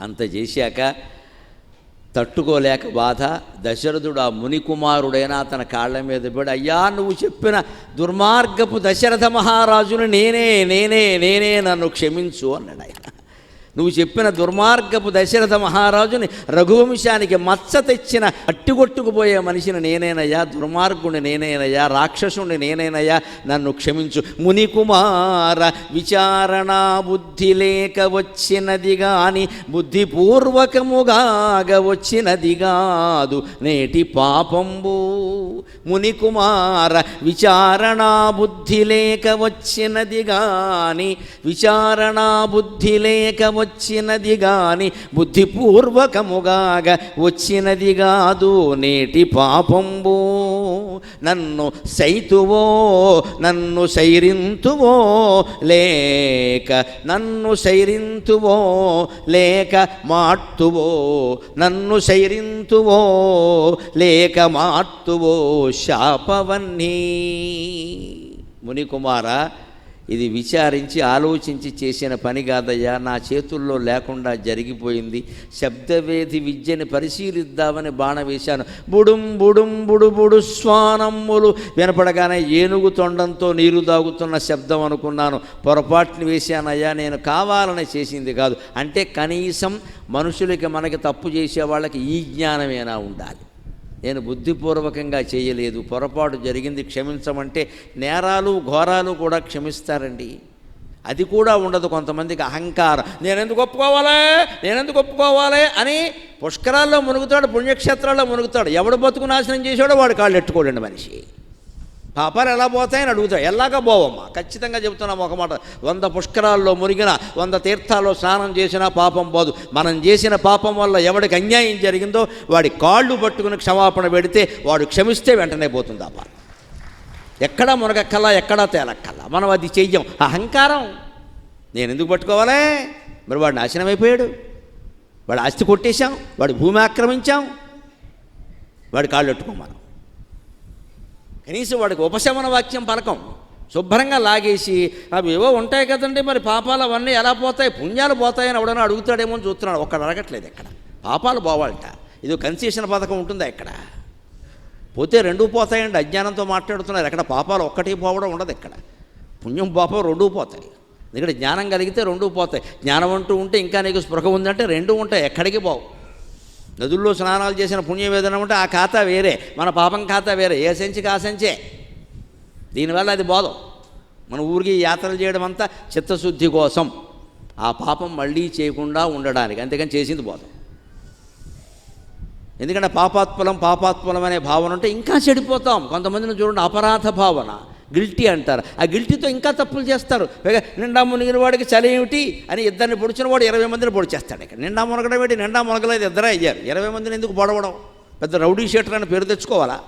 అంత చేశాక తట్టుకోలేక బాధ దశరథుడు ఆ మునికుమారుడైన అతని కాళ్ళ మీద పడి, అయ్యా నువ్వు చెప్పిన దుర్మార్గపు దశరథ మహారాజును నేనే నన్ను క్షమించు అన్నాడు ఆయన. నువ్వు చెప్పిన దుర్మార్గపు దశరథ మహారాజుని రఘువంశానికి మచ్చ తెచ్చిన అట్టిగొట్టుకుపోయే మనిషిని నేనేనయ్యా, దుర్మార్గుని నేనేనయ్యా, రాక్షసుని నేనేనయ్యా, నన్ను క్షమించు. మునికుమార విచారణ బుద్ధి లేక వచ్చినది గాని బుద్ధిపూర్వకముగాగ వచ్చినది కాదు నేటి పాపంబు. మునికుమార విచారణ బుద్ధి లేక వచ్చినది గాని బుద్ధి లేక వచ్చినది గాని బుద్ధిపూర్వకముగాగా వచ్చినది కాదు నేటి పాపంబు. నన్ను సైతువో నన్ను సైరింతువో లేక మాట్టువో, నన్ను సైరింతువో లేక మాట్టువో శాపవన్నీ. మునికుమార, ఇది విచారించి ఆలోచించి చేసిన పని కాదయ్యా, నా చేతుల్లో లేకుండా జరిగిపోయింది. శబ్దవేది విద్యని పరిశీలిద్దామని బాణ వేశాను. బుడుం బుడుం బుడు బుడు స్వానమ్ములు వినపడగానే ఏనుగు తొండంతో నీరు తాగుతున్న శబ్దం అనుకున్నాను. పొరపాటుని వేశానయ్యా, నేను కావాలని చేసింది కాదు. అంటే కనీసం మనుషులకి మనకి తప్పు చేసే వాళ్ళకి ఈ జ్ఞానమేనా ఉండాలి. నేను బుద్ధిపూర్వకంగా చేయలేదు, పొరపాటు జరిగింది, క్షమించమంటే నేరాలు ఘోరాలు కూడా క్షమిస్తారండి. అది కూడా ఉండదు. కొంతమందికి అహంకారం, నేనెందుకు ఒప్పుకోవాలి అని పుష్కరాల్లో మునుగుతాడు, పుణ్యక్షేత్రాల్లో మునుగుతాడు. ఎవడు బతుకు నాశనం చేశాడో వాడు కాళ్ళు ఎట్టుకోలేండి మనిషి. పాపాలు ఎలా పోతాయని అడుగుతాడు. ఎలాగా పోవమ్మా, ఖచ్చితంగా చెబుతున్నాము ఒక మాట. 100 పుష్కరాల్లో మునిగినా 100 తీర్థాల్లో స్నానం చేసినా పాపం పోదు. మనం చేసిన పాపం వల్ల ఎవడికి అన్యాయం జరిగిందో వాడి కాళ్ళు పట్టుకుని క్షమాపణ పెడితే వాడు క్షమిస్తే వెంటనే పోతుంది ఆ పాపం. ఎక్కడా మునగక్కల్లా, ఎక్కడా తేలక్కల్లా. మనం అది చెయ్యం. అహంకారం, నేను ఎందుకు పట్టుకోవాలే, మరి వాడు నాశనం అయిపోయాడు, వాడు ఆస్తి కొట్టేశాం, వాడి భూమి ఆక్రమించాం, వాడి కాళ్ళు పెట్టుకోం. కనీసం వాడికి ఉపశమన వాక్యం పలకం. శుభ్రంగా లాగేసి అవి ఏవో ఉంటాయి కదండి, మరి పాపాలు అవన్నీ ఎలా పోతాయి, పుణ్యాలు పోతాయని ఎవడన్నా అడుగుతాడేమో అని చూస్తున్నాడు. ఒక్కడ అడగట్లేదు. ఇక్కడ పాపాలు పోవాలట. ఇది కన్సెషన్ పథకం ఉంటుందా? ఇక్కడ పోతే 2 పోతాయండి. అజ్ఞానంతో మాట్లాడుతున్నారు. ఎక్కడ పాపాలు ఒక్కటి పోవడం ఉండదు. ఇక్కడ పుణ్యం పాపం 2 పోతాయి. ఇక్కడ జ్ఞానం కలిగితే 2 పోతాయి. జ్ఞానం అంటూ ఉంటే ఇంకా నీకు స్పృహ ఉందంటే 2 ఉంటాయి, ఎక్కడికి పోవు. నదుల్లో స్నానాలు చేసిన పుణ్యం ఏదైనా ఉంటే ఆ ఖాతా వేరే, మన పాపం ఖాతా వేరే. ఏ సంచికి ఆ సంచే. దీనివల్ల అది బోధం. మన ఊరికి యాత్రలు చేయడం అంతా చిత్తశుద్ధి కోసం, ఆ పాపం మళ్ళీ చేయకుండా ఉండడానికి. అంతేకాని చేసింది బోధం. ఎందుకంటే పాపాత్మలం అనే భావన ఉంటే ఇంకా చెడిపోతాం. కొంతమందిని చూడండి, అపరాధ భావన, గిల్టీ అంటారు. ఆ గిల్టీతో ఇంకా తప్పులు చేస్తారు. నిండా మునిగిన వాడికి చలి ఏమిటి అని ఇద్దరిని పొడిచిన వాడు 20 మందిని పొడిచేస్తాడు. ఇక్కడ నిండా మునగడం ఏంటి, నిండా మునగలేదు, ఇద్దరే అయ్యారు. 20 మందిని ఎందుకు పొడవడం? పెద్ద రౌడీ షీటర్ అని పేరు తెచ్చుకోవాలా?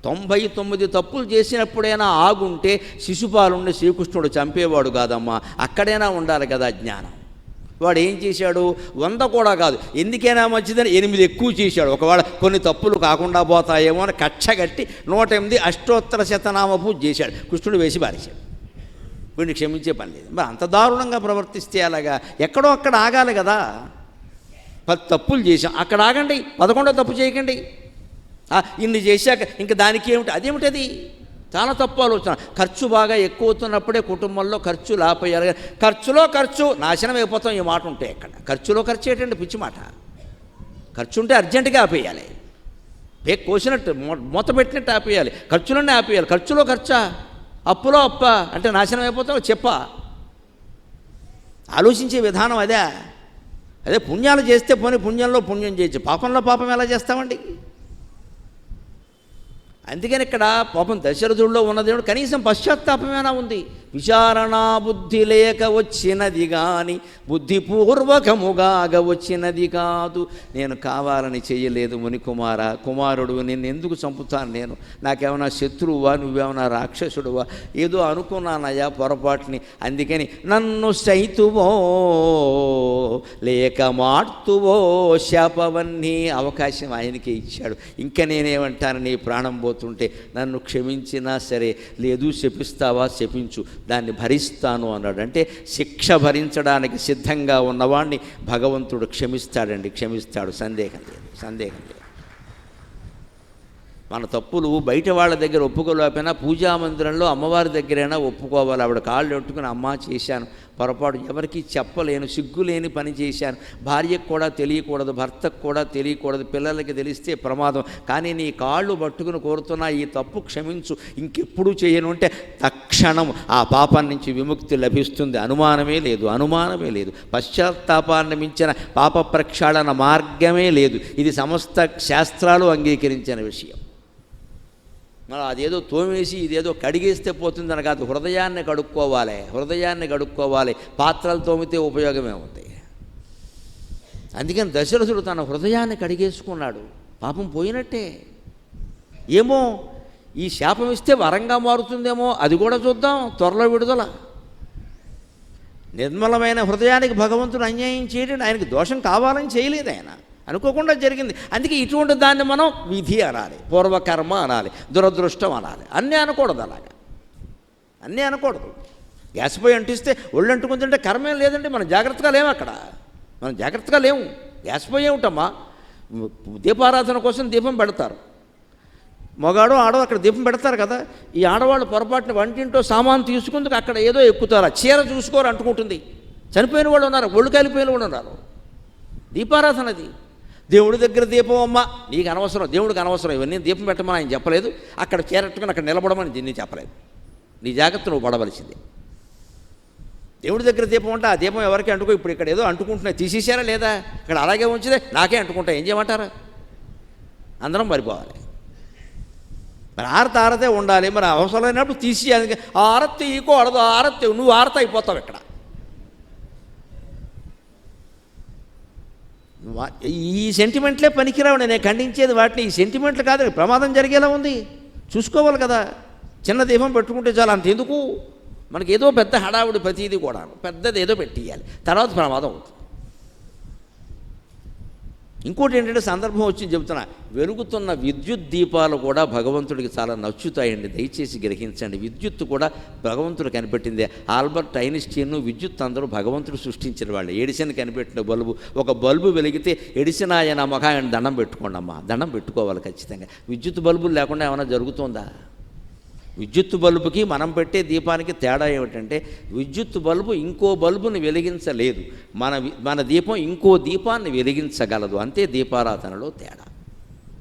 99 తప్పులు చేసినప్పుడైనా ఆగుంటే శిశుపాలుని శ్రీకృష్ణుడు చంపేవాడు కాదమ్మా. అక్కడైనా ఉండాలి కదా జ్ఞానం. వాడు ఏం చేశాడు? 100 కూడా కాదు, ఎందుకైనా మంచిదని 8 ఎక్కువ చేశాడు. ఒకవేళ కొన్ని తప్పులు కాకుండా పోతాయేమో అని కక్షగట్టి 108 అష్టోత్తర శతనామ పూజ చేశాడు. కృష్ణుడు వేసి పారేశాడు. వీడిని క్షమించే పని లేదు. మరి అంత దారుణంగా ప్రవర్తిస్తే అలాగా? ఎక్కడో అక్కడ ఆగాలి కదా. 10 తప్పులు చేశాం, అక్కడ ఆగండి. 11వ తప్పు చేయకండి. ఇన్ని చేశాక ఇంకా దానికి ఏమిటి? అదేమిటది? చాలా తప్పు ఆలోచన. ఖర్చు బాగా ఎక్కువ అవుతున్నప్పుడే కుటుంబంలో ఖర్చు లాపేయాలి. ఖర్చులో ఖర్చు నాశనం అయిపోతాం. ఈ మాట ఉంటే ఎక్కడ? ఖర్చులో ఖర్చు ఏంటండి? పిచ్చి మాట. ఖర్చు ఉంటే అర్జెంటుగా ఆపేయాలి. కోసినట్టు మూత పెట్టినట్టు ఆపేయాలి. ఖర్చులన్నీ ఆపేయాలి. ఖర్చులో ఖర్చా, అప్పులో అప్ప అంటే నాశనం అయిపోతావు. చెప్పా, ఆలోచించే విధానం అదే. పుణ్యాలు చేస్తే పోనీ పుణ్యంలో పుణ్యం చేయొచ్చు, పాపంలో పాపం ఎలా చేస్తామండి? అందుకని ఇక్కడ పాపం దశరథుల్లో ఉన్నదేవుడు కనీసం పశ్చాత్తాపమేనా ఉంది. విచారణ బుద్ధి లేక వచ్చినది కానీ బుద్ధిపూర్వకముగాగ వచ్చినది కాదు. నేను కావాలని చేయలేదు మునికుమార. కుమారుడు, నిన్ను ఎందుకు చంపుతాను నేను? నాకేమైనా శత్రువా? నువ్వేమైనా రాక్షసుడువా? ఏదో అనుకున్నానయ్యా పొరపాటుని. అందుకని నన్ను సైతువో లేక మాడుతువో శాపవన్నీ అవకాశం ఆయనకే ఇచ్చాడు. ఇంకా నేనేమంటాను? నీ ప్రాణం పోతుంటే నన్ను క్షమించినా సరే, లేదు శపిస్తావా శపించు, దాన్ని భరిస్తాను అన్నాడు. అంటే శిక్ష భరించడానికి సిద్ధంగా ఉన్నవాడిని భగవంతుడు క్షమిస్తాడు. సందేహం లేదు. మన తప్పులు బయట వాళ్ళ దగ్గర ఒప్పుకోలేకపోయినా పూజా మందిరంలో అమ్మవారి దగ్గరైనా ఒప్పుకోవాలి. ఆవిడ కాళ్ళు పెట్టుకుని అమ్మా చేశాను పొరపాటు, ఎవరికి చెప్పలేను, సిగ్గులేని పని చేశాను, భార్యకు కూడా తెలియకూడదు, భర్తకు కూడా తెలియకూడదు, పిల్లలకి తెలిస్తే ప్రమాదం, కానీ నీ కాళ్ళు పట్టుకుని కోరుతున్నా ఈ తప్పు క్షమించు, ఇంకెప్పుడు చేయను అంటే తక్షణం ఆ పాపం నుంచి విముక్తి లభిస్తుంది. అనుమానమే లేదు. పశ్చాత్తాపాన్ని మించిన పాప ప్రక్షాళన మార్గమే లేదు. ఇది సమస్త శాస్త్రాలు అంగీకరించిన విషయం. మరి అదేదో తోమేసి ఇదేదో కడిగేస్తే పోతుందని కాదు, హృదయాన్ని కడుక్కోవాలి. పాత్రలు తోమితే ఉపయోగమే ఉంది. అందుకని దశరథుడు తన హృదయాన్ని కడిగేసుకున్నాడు. పాపం పోయినట్టే. ఏమో ఈ శాపం ఇస్తే వరంగా మారుతుందేమో, అది కూడా చూద్దాం. త్వరలో విడుదల. నిర్మలమైన హృదయానికి భగవంతుడు అన్యాయం చేయడం, ఆయనకి దోషం కావాలని చేయలేదు, ఆయన అనుకోకుండా జరిగింది. అందుకే ఇటువంటి దాన్ని మనం విధి అనాలి, పూర్వకర్మ అనాలి, దురదృష్టం అనాలి. అన్నీ అనకూడదు. అలాగా అన్నీ అనకూడదు. గ్యాస్ పొయ్యి అంటిస్తే ఒళ్ళు అంటుకుంటుంటే కర్మేం లేదండి. మనం జాగ్రత్తగా లేము. గ్యాస్ పొయ్యి ఏమిటమ్మా, దీపారాధన కోసం దీపం పెడతారు. మగాడో ఆడో అక్కడ దీపం పెడతారు కదా. ఈ ఆడవాళ్ళు పొరపాటున వంటింటో సామాను తీసుకుందుకు అక్కడ ఏదో ఎక్కుతారు, చీర చూసుకోరు అంటుకుంటుంది. చనిపోయిన వాళ్ళు ఉన్నారు, ఒళ్ళు కాలిపోయిన వాళ్ళు ఉన్నారు. దీపారాధనది. దేవుడి దగ్గర దీపం అమ్మ, నీకు అనవసరం, దేవుడికి అనవసరం, ఇవన్నీ దీపం పెట్టమని ఆయన చెప్పలేదు. అక్కడ చేరట్టుకుని అక్కడ నిలబడమని దీన్ని చెప్పలేదు. నీ జాగ్రత్త నువ్వు పడవలసిందే. దేవుడి దగ్గర దీపం అంటే ఆ దీపం ఎవరికి అంటుకో. ఇప్పుడు ఇక్కడ ఏదో అంటుకుంటున్నాయి, తీసేసారా లేదా? ఇక్కడ అలాగే ఉంచితే నాకే అంటుకుంటా, ఏం చేయమంటారా? అందరం మరిపోవాలి. మరి ఆరతే ఉండాలి. మరి అవసరమైనప్పుడు తీసి ఆరతి ఈకోడదు, ఆరతి నువ్వు ఆరత అయిపోతావు. ఇక్కడ ఈ సెంటిమెంట్లే పనికిరావు. నేను ఖండించేది వాటిని. ఈ సెంటిమెంట్లు కాదు, ప్రమాదం జరిగేలా ఉంది, చూసుకోవాలి కదా. చిన్న దీపం పెట్టుకుంటే చాలా, అంత ఎందుకు మనకి? ఏదో పెద్ద హడావుడి ప్రతిదీ కూడా పెద్దది ఏదో పెట్టియాలి, తర్వాత ప్రమాదం అవుతుంది. ఇంకోటి ఏంటంటే సందర్భం వచ్చి చెబుతున్నా, వెలుగుతున్న విద్యుత్ దీపాలు కూడా భగవంతుడికి చాలా నచ్చుతాయండి. దయచేసి గ్రహించండి. విద్యుత్తు కూడా భగవంతుడు కనిపెట్టిందే. ఆల్బర్ట్ ఐన్స్టీన్ విద్యుత్ అందరూ భగవంతుడు సృష్టించిన వాళ్ళు. ఎడిసన్ కనిపెట్టిన బల్బు. ఒక బల్బు వెలిగితే ఎడిసన్ ఆయన నమ్మక ఆయన దండం పెట్టుకోండి అమ్మా, దండం పెట్టుకోవాలి ఖచ్చితంగా. విద్యుత్ బల్బులు లేకుండా ఏమైనా జరుగుతుందా? విద్యుత్ బల్బుకి మనం పెట్టే దీపానికి తేడా ఏమిటంటే, విద్యుత్ బల్బు ఇంకో బల్బుని వెలిగించలేదు, మన దీపం ఇంకో దీపాన్ని వెలిగించగలదు. అంతే దీపారాధనలో తేడా.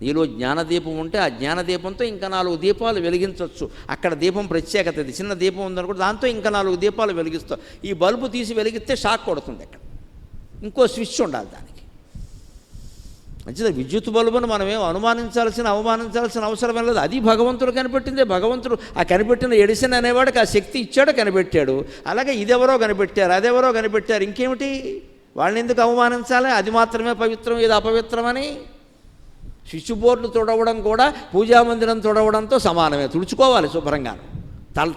నీలో జ్ఞానదీపం ఉంటే ఆ జ్ఞానదీపంతో ఇంకా 4 దీపాలు వెలిగించవచ్చు. అక్కడ దీపం ప్రత్యేకత. ఇది చిన్న దీపం ఉందనుకుంటే దాంతో ఇంకా 4 దీపాలు వెలిగిస్తావు. ఈ బల్బు తీసి వెలిగిస్తే షాక్ కొడుతుంది. అక్కడ ఇంకో స్విచ్ ఉండాలి దానికి. మంచిది. విద్యుత్ బల్బును మనమేం అవమానించాల్సిన అవసరం లేదు. అది భగవంతుడు కనిపెట్టిందే. భగవంతుడు ఆ కనిపెట్టిన ఎడిసన్ అనేవాడికి ఆ శక్తి ఇచ్చాడు, కనిపెట్టాడు. అలాగే ఇదెవరో కనిపెట్టారు, అదెవరో కనిపెట్టారు. ఇంకేమిటి వాళ్ళని ఎందుకు అవమానించాలి? అది మాత్రమే పవిత్రం, ఇది అపవిత్రమని. స్విచ్ బోర్డు తుడవడం కూడా పూజామందిరం తుడవడంతో సమానమే. తుడుచుకోవాలి శుభ్రంగా,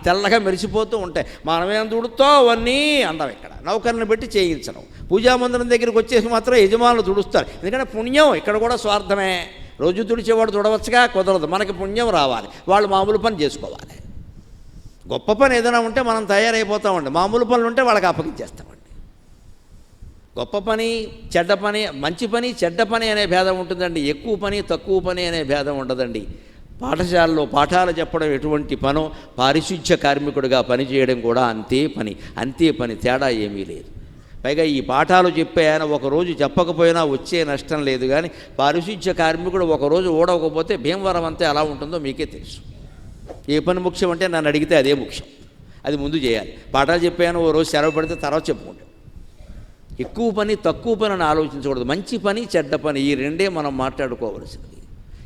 తెల్లగా మెరిసిపోతూ ఉంటాయి. మనమేం తుడుతావు అవన్నీ అంటాం. ఇక్కడ నౌకర్ని పెట్టి చేయించడం. పూజామందిరం దగ్గరికి వచ్చేసి మాత్రం యజమానులు తుడుస్తారు. ఎందుకంటే పుణ్యం ఇక్కడ కూడా స్వార్థమే. రోజు తుడిచేవాడు తుడవచ్చుగా, కుదరదు. మనకి పుణ్యం రావాలి, వాళ్ళు మామూలు పని చేసుకోవాలి. గొప్ప పని ఏదైనా ఉంటే మనం తయారైపోతామండి. మామూలు పనులు ఉంటే వాళ్ళకి అప్పగించేస్తామండి. గొప్ప పని, చెడ్డ పని, మంచి పని, చెడ్డ పని అనే భేదం ఉంటుందండి. ఎక్కువ పని, తక్కువ పని అనే భేదం ఉండదండి. పాఠశాలలో పాఠాలు చెప్పడం ఎటువంటి పనో, పారిశుధ్య కార్మికుడిగా పనిచేయడం కూడా అంతే పని, తేడా ఏమీ లేదు. పైగా ఈ పాఠాలు చెప్పే ఆయన ఒకరోజు చెప్పకపోయినా వచ్చే నష్టం లేదు. కానీ పారిశుధ్య కార్మికుడు ఒకరోజు ఓడవకపోతే భీమవరం అంతే ఎలా ఉంటుందో మీకే తెలుసు. ఏ పని ముఖ్యం అంటే నన్ను అడిగితే అదే ముఖ్యం, అది ముందు చేయాలి. పాఠాలు చెప్పాను ఓ రోజు సెలవు పెడితే తర్వాత చెప్పుకుంటాం. ఎక్కువ పని తక్కువ పని అని ఆలోచించకూడదు. మంచి పని చెడ్డ పని ఈ రెండే మనం మాట్లాడుకోవలసింది.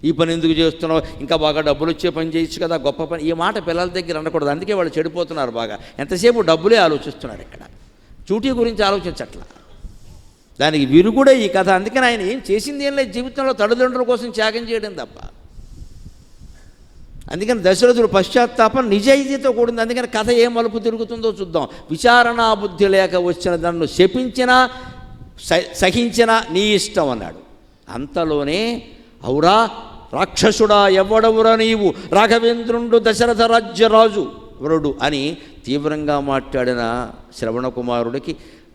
ఈ పని ఎందుకు చేస్తున్నావు, ఇంకా బాగా డబ్బులు వచ్చే పని చేయొచ్చు కదా, గొప్ప పని, ఈ మాట పిల్లల దగ్గర అనకూడదు. అందుకే వాళ్ళు చెడిపోతున్నారు బాగా. ఎంతసేపు డబ్బులే ఆలోచిస్తున్నారు. ఇక్కడ చూటీ గురించి ఆలోచించట్లా. దానికి విరుగుడే ఈ కథ. అందుకని ఆయన ఏం చేసింది ఏం లేదు జీవితంలో, తల్లిదండ్రుల కోసం త్యాగం చేయడం తప్ప. అందుకని దశరథుడు పశ్చాత్తాపం నిజాయితీతో కూడింది. అందుకని కథ ఏ మలుపు తిరుగుతుందో చూద్దాం. విచారణా బుద్ధి లేక వచ్చిన నన్ను శపించినా సహించినా నీ ఇష్టం అన్నాడు. అంతలోనే ఔరా రాక్షసుడా, ఎవడవురా నీవు, రాఘవేంద్రుండు దశరథ రాజ్యరాజు వరుడు అని తీవ్రంగా మాట్లాడిన శ్రవణ కుమారుడికి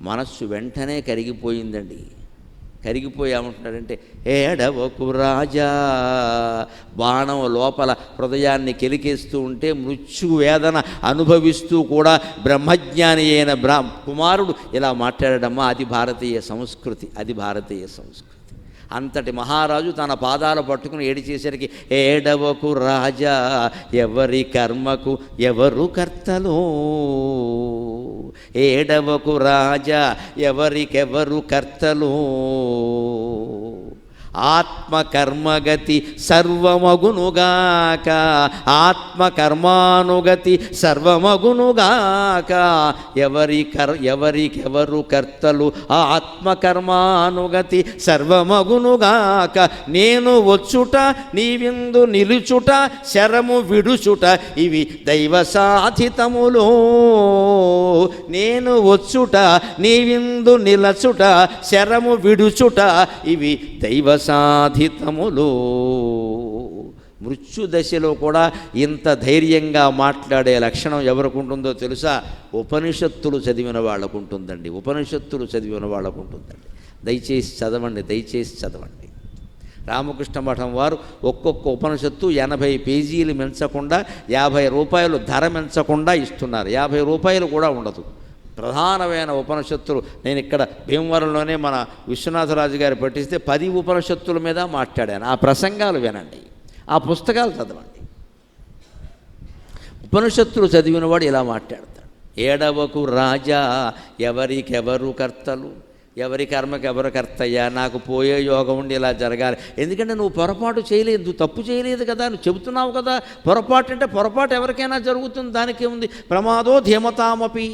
మనస్సు వెంటనే కరిగిపోయిందండి. కరిగిపోయి ఏమంటున్నాడంటే, ఏడవకు రాజా. బాణం లోపల హృదయాన్ని కెలికేస్తూ ఉంటే మృత్యు వేదన అనుభవిస్తూ కూడా బ్రహ్మజ్ఞాని అయిన కుమారుడు ఇలా మాట్లాడమ్మా. అది భారతీయ సంస్కృతి, అది భారతీయ సంస్కృతి. అంతటి మహారాజు తన పాదాలు పట్టుకుని ఏడిచేసరికి, ఏడవకు రాజా, ఎవరి కర్మకు ఎవరు కర్తలు. ఏడవకు రాజా, ఎవరికెవరు కర్తలు. ఆత్మకర్మగతి సర్వమగునుగాక, ఆత్మకర్మానుగతి సర్వమగునుగాక. ఎవరికెవరు కర్తలు, ఆత్మకర్మానుగతి సర్వమగునుగాక. నేను వచ్చుట నీవిందు నిలుచుట, శరము విడుచుట, ఇవి దైవ సాధితములో. నేను వచ్చుట నీవిందు నిలచుట, శరము విడుచుట, ఇవి దైవ సాధితములు. మృత్యు దశలో కూడా ఇంత ధైర్యంగా మాట్లాడే లక్షణం ఎవరికి ఉంటుందో తెలుసా? ఉపనిషత్తులు చదివిన వాళ్ళకు ఉంటుందండి. ఉపనిషత్తులు చదివిన వాళ్ళకు ఉంటుందండి. దయచేసి చదవండి, దయచేసి చదవండి. రామకృష్ణ మఠం వారు ఒక్కొక్క ఉపనిషత్తు 80 పేజీలు మించకుండా, 50 రూపాయలు ధర మించకుండా ఇస్తున్నారు. 50 రూపాయలు కూడా ఉండదు. ప్రధానమైన ఉపనిషత్తులు నేను ఇక్కడ భీమవరంలోనే మన విశ్వనాథరాజు గారు పట్టిస్తే 10 ఉపనిషత్తుల మీద మాట్లాడాను. ఆ ప్రసంగాలు వినండి, ఆ పుస్తకాలు చదవండి. ఉపనిషత్తులు చదివినవాడు ఇలా మాట్లాడతాడు. ఏడవకు రాజా, ఎవరికెవరు కర్తలు. ఎవరి కర్మకి ఎవరు కర్తయ్యా, నాకు పోయే యోగం ఉండి ఇలా జరగాలి. ఎందుకంటే నువ్వు పొరపాటు చేయలేదు, నువ్వు తప్పు చేయలేదు కదా, నువ్వు చెబుతున్నావు కదా. పొరపాటు అంటే పొరపాటు ఎవరికైనా జరుగుతుంది, దానికేముంది. ప్రమాదో ధీమతామపి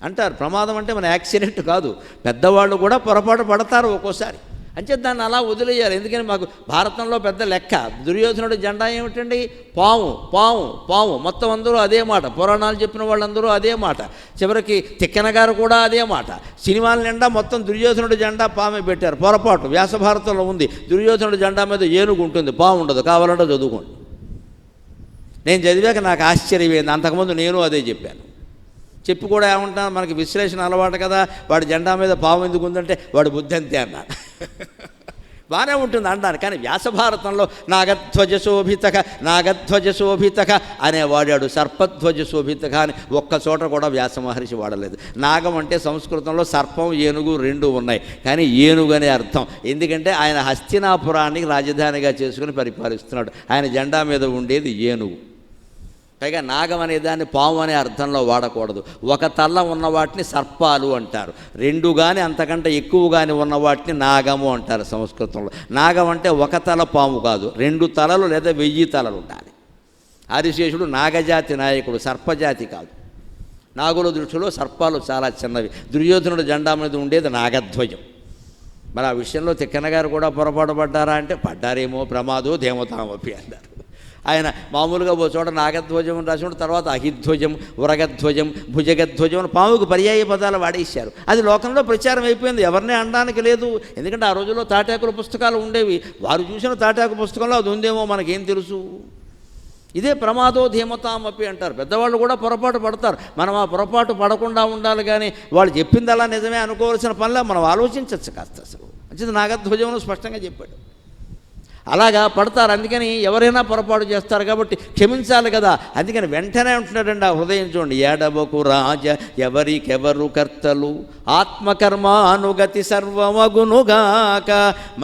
అంటారు. ప్రమాదం అంటే మన యాక్సిడెంట్ కాదు, పెద్దవాళ్ళు కూడా పొరపాటు పడతారు ఒక్కోసారి. అంటే దాన్ని అలా వదిలేయాలి. ఎందుకని మాకు భారతంలో పెద్ద లెక్క. దుర్యోధనుడు జెండా ఏమిటండి? పాము, పాము, పాము. మొత్తం అందరూ అదే మాట. పురాణాలు చెప్పిన వాళ్ళందరూ అదే మాట. చివరికి తిక్కన గారు కూడా అదే మాట. సినిమాల నిండా మొత్తం దుర్యోధనుడు జెండా పామే పెట్టారు. పొరపాటు. వ్యాస భారతంలో ఉంది, దుర్యోధనుడు జెండా మీద ఏనుగు ఉంటుంది, పాము ఉండదు. కావాలంటే చదువుకోండి. నేను చదివాక నాకు ఆశ్చర్యమైంది. అంతకుముందు నేను అదే చెప్పాను. చెప్పి కూడా ఏమంటాను, మనకి విశ్లేషణ అలవాటు కదా, వాడి జెండా మీద పాము ఎందుకు ఉందంటే వాడు బుద్ధి అంతే అన్నాను. బాగానే ఉంటుంది అంటాను. కానీ వ్యాసభారతంలో నాగధ్వజ శోభితక, నాగధ్వజ శోభితక అనే వాడాడు. సర్పధ్వజ శోభితక అని ఒక్క చోట కూడా వ్యాస మహర్షి వాడలేదు. నాగం అంటే సంస్కృతంలో సర్పం, ఏనుగు 2 ఉన్నాయి. కానీ ఏనుగు అనే అర్థం. ఎందుకంటే ఆయన హస్తినాపురాన్ని రాజధానిగా చేసుకుని పరిపాలిస్తున్నాడు. ఆయన జెండా మీద ఉండేది ఏనుగు. పైగా నాగం అనే దాన్ని పాము అనే అర్థంలో వాడకూడదు. ఒక తల ఉన్న వాటిని సర్పాలు అంటారు. 2 కానీ అంతకంటే ఎక్కువ కానీ ఉన్న వాటిని నాగము అంటారు సంస్కృతంలో. నాగం అంటే ఒక తల పాము కాదు, 2 తలలు లేదా 1000 తలలు ఉండాలి. ఆదిశేషుడు నాగజాతి నాయకుడు, సర్పజాతి కాదు. నాగుల దృష్టిలో సర్పాలు చాలా చిన్నవి. దుర్యోధనుడు జెండా మీద ఉండేది నాగధ్వజం. మరి ఆ విషయంలో తిక్కన గారు కూడా పొరపాటు పడ్డారా అంటే పడ్డారేమో. ప్రమాదో ధీమతామపి అన్నారు. ఆయన మామూలుగా ఓ చోట నాగధ్వజం రాసినప్పుడు తర్వాత అహిధ్వజం, ఉరగధ్వజం, భుజగధ్వజం అని పాముకు పర్యాయ పదాలు వాడేశారు. అది లోకంలో ప్రచారం అయిపోయింది, ఎవరిని అనడానికి లేదు. ఎందుకంటే ఆ రోజుల్లో తాటాకుల పుస్తకాలు ఉండేవి. వారు చూసిన తాటాకు పుస్తకంలో అది ఉందేమో మనకేం తెలుసు. ఇదే ప్రమాదో ధీమతామపి అంటారు. పెద్దవాళ్ళు కూడా పొరపాటు పడతారు. మనం ఆ పొరపాటు పడకుండా ఉండాలి. కానీ వాళ్ళు చెప్పింది అలా నిజమే అనుకోవాల్సిన పనిలో మనం ఆలోచించవచ్చు కాస్త. అసలు మంచిది నాగధ్వజంలో స్పష్టంగా చెప్పాడు. అలాగా పడతారు. అందుకని ఎవరైనా పొరపాటు చేస్తారు కాబట్టి క్షమించాలి కదా. అందుకని వెంటనే ఉంటున్నాడండి ఆ హృదయం. చూడండి, ఏడవకు రాజ, ఎవరికెవరు కర్తలు, ఆత్మకర్మానుగతి సర్వమగునుగాక.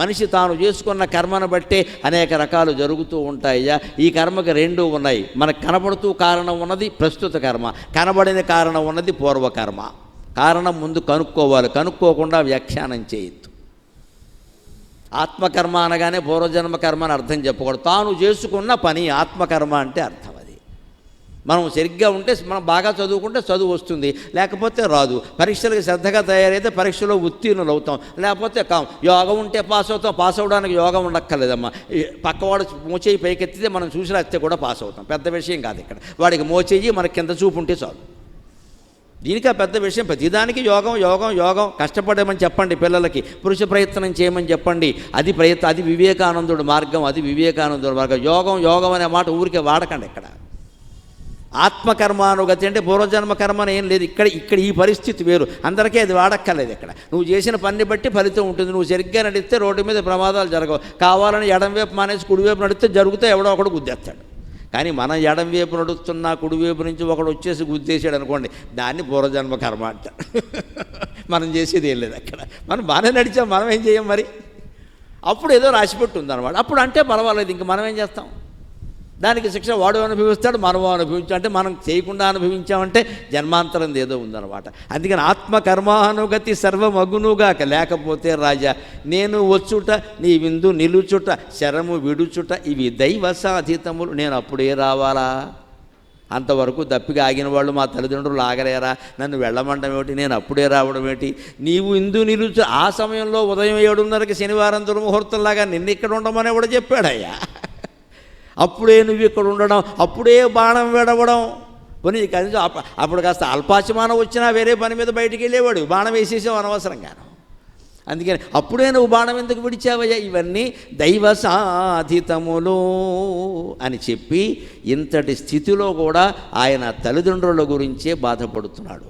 మనిషి తాను చేసుకున్న కర్మను బట్టే అనేక రకాలు జరుగుతూ ఉంటాయ్యా. ఈ కర్మకి 2 ఉన్నాయి. మనకు కనబడుతూ కారణం ఉన్నది ప్రస్తుత కర్మ, కనబడిన కారణం ఉన్నది పూర్వకర్మ. కారణం ముందు కనుక్కోవాలి, కనుక్కోకుండా వ్యాఖ్యానం చేయొద్దు. ఆత్మకర్మ అనగానే పూర్వజన్మ కర్మ అని అర్థం చెప్పకూడదు. తాను చేసుకున్న పని ఆత్మకర్మ అంటే అర్థం అది. మనం సరిగ్గా ఉంటే, మనం బాగా చదువుకుంటే చదువు వస్తుంది, లేకపోతే రాదు. పరీక్షలకు శ్రద్ధగా తయారైతే పరీక్షలో ఉత్తీర్ణులు అవుతాం, లేకపోతే కాం. యోగం ఉంటే పాస్ అవుతాం. పాస్ అవడానికి యోగం ఉండక్కర్లేదమ్మా. పక్కవాడు మోచేయి పైకెత్తితే మనం చూసి రాస్తే కూడా పాస్ అవుతాం. పెద్ద విషయం కాదు ఇక్కడ. వాడికి మోచేయి మనకి కింద చూపు ఉంటే చాలు. దీనికి ఆ పెద్ద విషయం. ప్రతిదానికి యోగం యోగం యోగం. కష్టపడమని చెప్పండి పిల్లలకి, పురుష ప్రయత్నం చేయమని చెప్పండి. అది వివేకానందుడు మార్గం, అది వివేకానందుడు మార్గం. యోగం యోగం అనే మాట ఊరికే వాడకండి ఇక్కడ. ఆత్మకర్మానుగతి అంటే పూర్వజన్మ కర్మ అని ఏం లేదు. ఇక్కడ ఈ పరిస్థితి వేరు, అందరికీ అది వాడక్కర్లేదు. ఇక్కడ నువ్వు చేసిన పని బట్టి ఫలితం ఉంటుంది. నువ్వు సరిగ్గా నడిస్తే రోడ్డు మీద ప్రమాదాలు జరగవు. కావాలని ఎడంవైపు మానేసి కుడివైపు నడిస్తే జరిగితే ఎవడో ఒకడు గుద్దేస్తాడు. కానీ మనం ఎడంవైపు నడుస్తున్నా కుడివైపు నుంచి ఒకడు వచ్చేసి గుద్దేసాడు అనుకోండి, దాన్ని పూర్వజన్మ కర్మ అంటారు. మనం చేసేది ఏం లేదు. అక్కడ మనం బాగానే నడిచాం, మనం ఏం చేయం మరి. అప్పుడు ఏదో రాసిపెట్టి ఉందన్నమాట. అప్పుడు అంటే పర్వాలేదు, ఇంక మనం ఏం చేస్తాం. దానికి శిక్ష వాడు అనుభవిస్తాడు, మనము అనుభవించాం. అంటే మనం చేయకుండా అనుభవించామంటే జన్మాంతరం ఏదో ఉందన్నమాట. అందుకని ఆత్మకర్మానుగతి సర్వమగునుగాక, లేకపోతే రాజా నేను వచ్చుట నీ విందు నిలుచుట శరము విడుచుట ఇవి దైవ సాధితములు. నేను అప్పుడే రావాలా? అంతవరకు దప్పిగా ఆగిన వాళ్ళు మా తల్లిదండ్రులు ఆగలేరా? నన్ను వెళ్ళమండం ఏమిటి, నేను అప్పుడే రావడం ఏంటి? నీవు ఇందు నిలుచు ఆ సమయంలో ఉదయం 7:30కి శనివారం దుర్ముహూర్తంలాగా నిన్న ఇక్కడ ఉండమని కూడా చెప్పాడయ్యా. అప్పుడే నువ్వు ఇక్కడ ఉండడం, అప్పుడే బాణం విడవడం. పోనీ కనీసం అప్పుడు కాస్త అల్పాచమానం వచ్చినా వేరే పని మీద బయటికి వెళ్ళేవాడు, బాణం వేసేసావు అనవసరంగాను. అందుకని అప్పుడే నువ్వు బాణం ఎందుకు విడిచావయ్యా? ఇవన్నీ దైవ సాధితములు అని చెప్పి ఇంతటి స్థితిలో కూడా ఆయన తల్లిదండ్రుల గురించే బాధపడుతున్నాడు,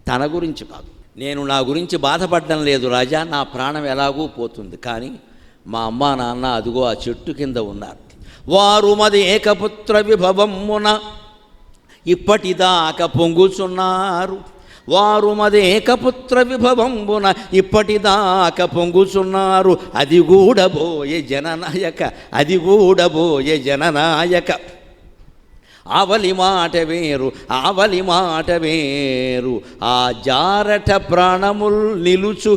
తన గురించి కాదు. నేను నా గురించి బాధపడడం లేదు రాజా, నా ప్రాణం ఎలాగూ పోతుంది, కానీ మా అమ్మా నాన్న అదిగో ఆ చెట్టు కింద ఉన్నారు. వారు మది ఏకపుత్ర విభవమున ఇప్పటిదాకా పొంగుచున్నారు. వారు మది ఏకపుత్ర విభవంబున ఇప్పటిదాకా పొంగుచున్నారు. అది గూడబోయే జననాయక, అది గూడబోయే జననాయక. ఆవలి మాట వేరు, ఆవలి మాట వేరు. ఆ జారట ప్రాణముల్ నిలుచు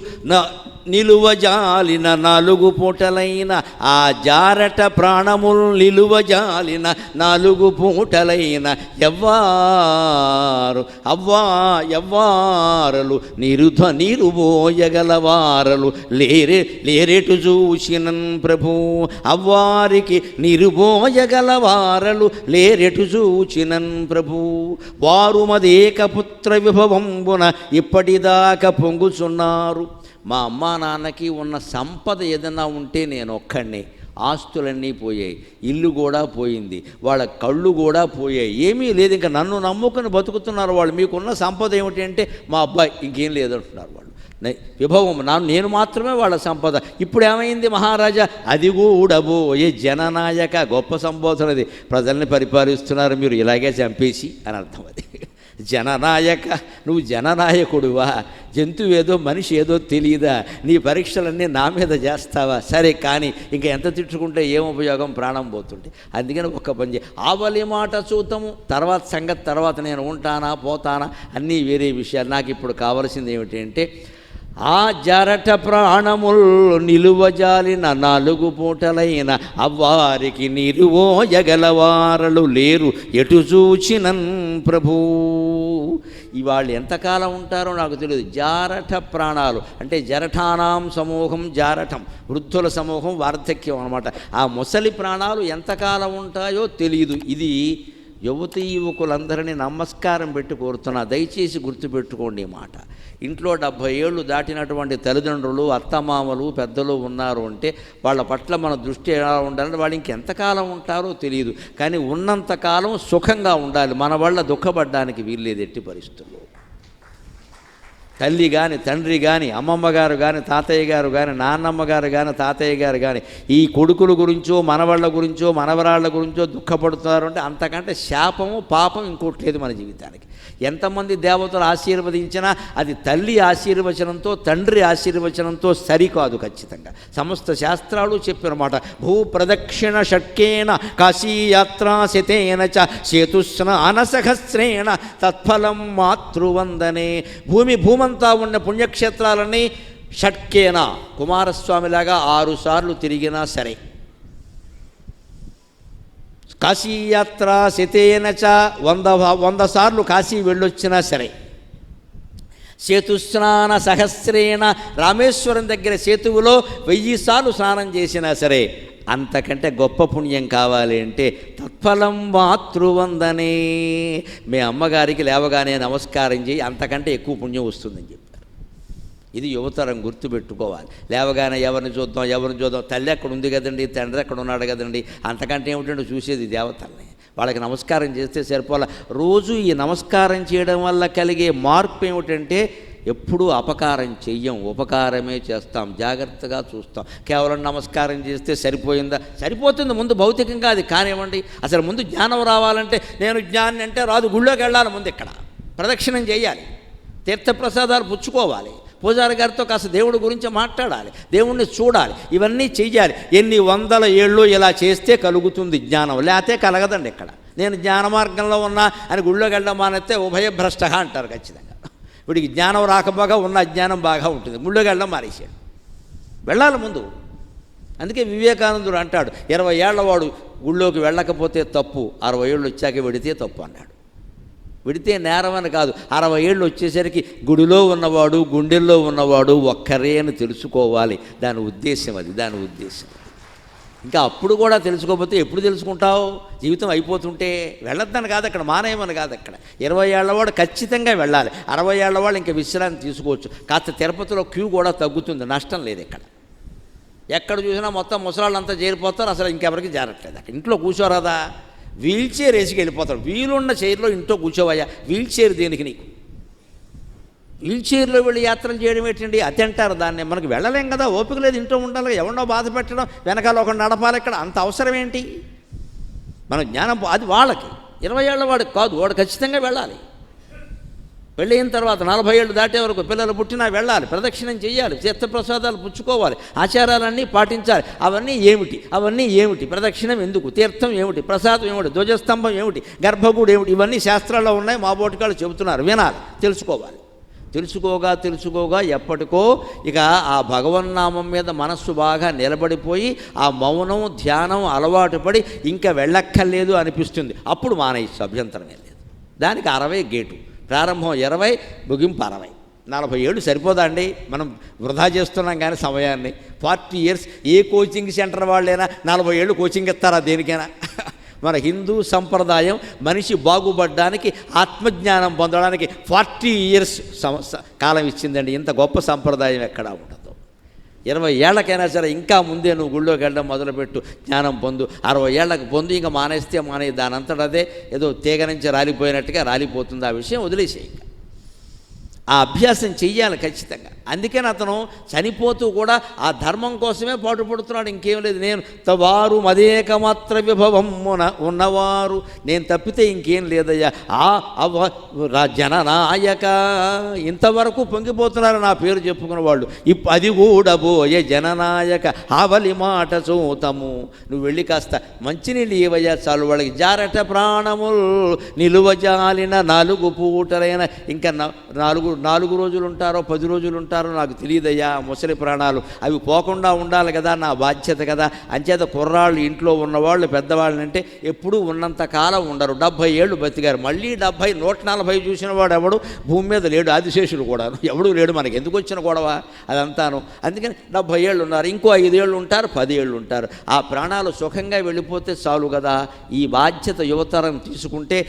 నిలువజాలిన 4 పూటలైన, ఆ జారట ప్రాణముల్ నిలువజాలిన 4 పూటలైన ఎవ్వారలు నిరుబోయగలవారలు లేరెటు చూసినన్ ప్రభు. అవ్వారికి నిరుబోయగలవారలు లేరెటు చూచినన్ ప్రభు. వారు మదేకపుత్ర విభవంబున ఇప్పటిదాకా పొంగుచున్నారు. మా అమ్మా నాన్నకి ఉన్న సంపద ఏదైనా ఉంటే నేను ఒక్కడినే. ఆస్తులన్నీ పోయాయి, ఇల్లు కూడా పోయింది, వాళ్ళ కళ్ళు కూడా పోయాయి, ఏమీ లేదు. ఇంకా నన్ను నమ్ముకుని బతుకుతున్నారు వాళ్ళు. మీకున్న సంపద ఏమిటి అంటే మా అబ్బాయి, ఇంకేం లేదంటున్నారు వాళ్ళు. విభవం నేను మాత్రమే వాళ్ళ సంపద. ఇప్పుడు ఏమైంది మహారాజా? అది గూడబోయే జననాయక. గొప్ప సంబోధనది. ప్రజల్ని పరిపాలిస్తున్నారు మీరు ఇలాగే చంపేసి అని అర్థం. అది జననాయక. నువ్వు జననాయకుడువా? జంతువు ఏదో మనిషి ఏదో తెలియదా? నీ పరీక్షలన్నీ నా మీద చేస్తావా? సరే, కానీ ఇంకా ఎంత తిట్టుకుంటే ఏం ఉపయోగం, ప్రాణం పోతుంటే. అందుకని ఒక్క పని చేయి, ఆవలి మాట చూతము, తర్వాత సంగతి తర్వాత, నేను ఉంటానా పోతానా అన్నీ వేరే విషయాలు. నాకు ఇప్పుడు కావలసింది ఏమిటి అంటే ఆ జరట ప్రాణముల్ నిలువజాలిన 4 పూటలైన అవ్వారికి నిరువోయగలవారలు లేరు ఎటు చూచినన్ ప్రభూ. ఇవాళ్ళు ఎంతకాలం ఉంటారో నాకు తెలియదు. జారట ప్రాణాలు అంటే జరఠానాం సమూహం జారఠం, వృద్ధుల సమూహం వార్ధక్యం అన్నమాట. ఆ ముసలి ప్రాణాలు ఎంతకాలం ఉంటాయో తెలియదు. ఇది యువతీ యువకులందరినీ నమస్కారం పెట్టి కోరుతున్నా, దయచేసి గుర్తుపెట్టుకోండి ఈ మాట. ఇంట్లో 70 ఏళ్ళు దాటినటువంటి తల్లిదండ్రులు, అత్తమామలు, పెద్దలు ఉన్నారు అంటే వాళ్ళ పట్ల మన దృష్టి ఎలా ఉండాలంటే వాళ్ళు ఇంకెంతకాలం ఉంటారో తెలియదు, కానీ ఉన్నంతకాలం సుఖంగా ఉండాలి. మన వల్ల దుఃఖపడడానికి వీల్లేదు ఎట్టి పరిస్థితుల్లో. తల్లి కానీ, తండ్రి కానీ, అమ్మమ్మ గారు కానీ, తాతయ్య గారు కానీ, నాన్నమ్మ గారు కానీ, తాతయ్య గారు కానీ ఈ కొడుకుల గురించో మనవాళ్ళ గురించో మనవరాళ్ళ గురించో దుఃఖపడుతున్నారు అంటే అంతకంటే శాపము పాపం ఇంకోటి లేదు మన జీవితానికి. ఎంతమంది దేవతలు ఆశీర్వదించినా అది తల్లి ఆశీర్వచనంతో, తండ్రి ఆశీర్వచనంతో సరికాదు ఖచ్చితంగా. సమస్త శాస్త్రాలు చెప్పినమాట. భూ ప్రదక్షిణ షట్కేన కాశీయాత్రా శతేన చ సేతుస్నాన సహస్రేణ తత్ఫలం మాతృవందనే. భూమంతా ఉన్న పుణ్యక్షేత్రాలన్నీ షట్కేన, కుమారస్వామిలాగా 6 సార్లు తిరిగినా సరే, కాశీయాత్ర శతేనచ 100 సార్లు కాశీ వెళ్ళొచ్చినా సరే, సేతుస్నాన సహస్రేణ రామేశ్వరం దగ్గర సేతువులో 1000 సార్లు స్నానం చేసినా సరే, అంతకంటే గొప్ప పుణ్యం కావాలి అంటే తత్ఫలం మాతృవందనే. మీ అమ్మగారికి లేవగానే నమస్కారం చేయి, అంతకంటే ఎక్కువ పుణ్యం వస్తుందని చెప్పారు. ఇది యువతరం గుర్తుపెట్టుకోవాలి. లేవగానే ఎవరిని చూద్దాం, తల్లి ఎక్కడ ఉంది కదండి, తండ్రి ఎక్కడ ఉన్నాడు కదండి, అంతకంటే ఏమిటంటే చూసేది దేవతల్ని. వాళ్ళకి నమస్కారం చేస్తే సరిపోలా. రోజు ఈ నమస్కారం చేయడం వల్ల కలిగే మార్పు ఏమిటంటే ఎప్పుడూ అపకారం చెయ్యం, ఉపకారమే చేస్తాం, జాగ్రత్తగా చూస్తాం. కేవలం నమస్కారం చేస్తే సరిపోయిందా? సరిపోతుంది ముందు భౌతికంగా, అది కానివ్వండి. అసలు ముందు జ్ఞానం రావాలంటే నేను జ్ఞాని అంటే రాదు, గుళ్ళోకి వెళ్ళాలి, ముందు ఇక్కడ ప్రదక్షిణం చేయాలి, తీర్థప్రసాదాలు పుచ్చుకోవాలి, పూజారి గారితో కాస్త దేవుడి గురించి మాట్లాడాలి, దేవుణ్ణి చూడాలి, ఇవన్నీ చెయ్యాలి. ఎన్ని వందల ఏళ్ళు ఇలా చేస్తే కలుగుతుంది జ్ఞానం, లేకపోతే కలగదండి. ఇక్కడ నేను జ్ఞాన మార్గంలో ఉన్నా అని గుళ్ళోకి వెళ్ళడం మానేస్తే ఉభయభ్రష్ట అంటారు ఖచ్చితంగా. వీడికి జ్ఞానం రాకపోగా ఉన్న అజ్ఞానం బాగా ఉంటుంది, గుళ్ళోకి వెళ్ళడం మానేసాడు. వెళ్ళాలి ముందు. అందుకే వివేకానందుడు అంటాడు, 20 ఏళ్ల వాడు గుళ్ళోకి వెళ్ళకపోతే తప్పు, 60 ఏళ్ళు వచ్చాక వెడితే తప్పు అన్నాడు. విడితే నేరం అని కాదు, 60 ఏళ్ళు వచ్చేసరికి గుడిలో ఉన్నవాడు గుండెల్లో ఉన్నవాడు ఒక్కరే అని తెలుసుకోవాలి. దాని ఉద్దేశం అది, దాని ఉద్దేశం. ఇంకా అప్పుడు కూడా తెలుసుకోకపోతే ఎప్పుడు తెలుసుకుంటావు? జీవితం అయిపోతుంటే. వెళ్ళొద్దని కాదు అక్కడ, మానేయమని కాదు అక్కడ. 20 ఏళ్లవాడు ఖచ్చితంగా వెళ్ళాలి, 60 ఏళ్లవాడు ఇంకా విశ్రాంతి తీసుకోవచ్చు. కాస్త తిరుపతిలో క్యూ కూడా తగ్గుతుంది, నష్టం లేదు. ఇక్కడ ఎక్కడ చూసినా మొత్తం ముసలాళ్ళంతా చేరిపోతారు, అసలు ఇంకెవరికి జారట్లేదు. అక్కడ ఇంట్లో కూర్చోరాదా? వీల్ చైర్ వేసుకు వెళ్ళిపోతాడు. వీలున్న చైర్లో ఇంట్లో కూర్చోవయ్యా, వీల్ చైర్ దేనికి నీకు? వీల్ చైర్లో వెళ్ళి యాత్రలు చేయడం ఏంటండి? అతి అంటారు దాన్ని. మనకు వెళ్ళలేం కదా, ఓపిక లేదు, ఇంట్లో ఉండాలి, ఎవరినో బాధ పెట్టడం, వెనకాల ఒక నడపాలి. ఇక్కడ అంత అవసరం ఏంటి? మన జ్ఞానం అది వాళ్ళకి, 20 ఏళ్ల వాడికి కాదు, వాడు ఖచ్చితంగా వెళ్ళాలి. పెళ్ళయిన తర్వాత 40 ఏళ్ళు దాటే వరకు పిల్లలు పుట్టినా వెళ్ళాలి, ప్రదక్షిణం చేయాలి, తీర్థప్రసాదాలు పుచ్చుకోవాలి, ఆచారాలన్నీ పాటించాలి. అవన్నీ ఏమిటి? ప్రదక్షిణం ఎందుకు? తీర్థం ఏమిటి? ప్రసాదం ఏమిటి? ధ్వజస్తంభం ఏమిటి? గర్భగుడి ఏమిటి? ఇవన్నీ శాస్త్రాల్లో ఉన్నాయి, మా బోటికాళ్ళు చెబుతున్నారు, వినాలి, తెలుసుకోవాలి. తెలుసుకోగా ఎప్పటికో ఇక ఆ భగవన్నామం మీద మనస్సు బాగా నిలబడిపోయి ఆ మౌనం ధ్యానం అలవాటు పడి ఇంకా వెళ్ళక్కర్లేదు అనిపిస్తుంది. అప్పుడు మానేయచ్చు, అభ్యంతరమే లేదు. దానికి 60 గేటు. ప్రారంభం 20, ముగింపు 60. 40 ఏళ్ళు సరిపోదా అండి? మనం వృధా చేస్తున్నాం కానీ సమయాన్ని. 40 ఇయర్స్ ఏ కోచింగ్ సెంటర్ వాళ్ళైనా 40 ఏళ్ళు కోచింగ్ ఇస్తారా దేనికైనా? మన హిందూ సంప్రదాయం మనిషి బాగుపడడానికి, ఆత్మజ్ఞానం పొందడానికి 40 ఇయర్స్ కాలం ఇచ్చిందండి. ఇంత గొప్ప సంప్రదాయం ఎక్కడా ఉండదు. 20 ఏళ్లకైనా సరే ఇంకా ముందే నువ్వు గుళ్ళోకి వెళ్ళడం మొదలుపెట్టు, జ్ఞానం పొందు. 60 ఏళ్లకు పొందు, ఇంకా మానేస్తే మానే, దానంతట అదే ఏదో తీగ నుంచి రాలిపోయినట్టుగా రాలిపోతుంది. ఆ విషయం వదిలేసేయి. ఆ అభ్యాసం చెయ్యాలి ఖచ్చితంగా. అందుకని అతను చనిపోతూ కూడా ఆ ధర్మం కోసమే పాటుపడుతున్నాడు, ఇంకేం లేదు. నేను తవారు మదేకమాత్ర విభవం ఉన్నవారు, నేను తప్పితే ఇంకేం లేదయ్యా. జననాయక, ఇంతవరకు పొంగిపోతున్నారు నా పేరు చెప్పుకున్న వాళ్ళు. అది కూడా పోయే జననాయక ఆవలి మాట చూతము. నువ్వు వెళ్ళి కాస్త మంచినీళ్ళు ఇవ్వయ్యా చాలు వాళ్ళకి. జారట ప్రాణములు నిలువజాలిన 4 పూటలైన, ఇంకా 4 రోజులు ఉంటారో 10 రోజులు ఉంటారో నాకు తెలియదయ్యా. ముసలి ప్రాణాలు అవి పోకుండా ఉండాలి కదా, నా బాధ్యత కదా. అంచేత కుర్రాళ్ళు, ఇంట్లో ఉన్నవాళ్ళు, పెద్దవాళ్ళంటే ఎప్పుడూ ఉన్నంత కాలం ఉండరు. 70 ఏళ్ళు బతికారు. మళ్ళీ 70, 140 చూసిన వాడు ఎవడు భూమి మీద లేడు. ఆదిశేషుడు కూడా ఎవడూ లేడు. మనకి ఎందుకు వచ్చిన గొడవ అదంతాను. అందుకని 70 ఏళ్ళు ఉన్నారు, ఇంకో 5 ఏళ్ళు ఉంటారు, 10 ఏళ్ళు ఉంటారు. ఆ ప్రాణాలు సుఖంగా వెళ్ళిపోతే చాలు కదా. ఈ బాధ్యత యువతరం తీసుకుంటే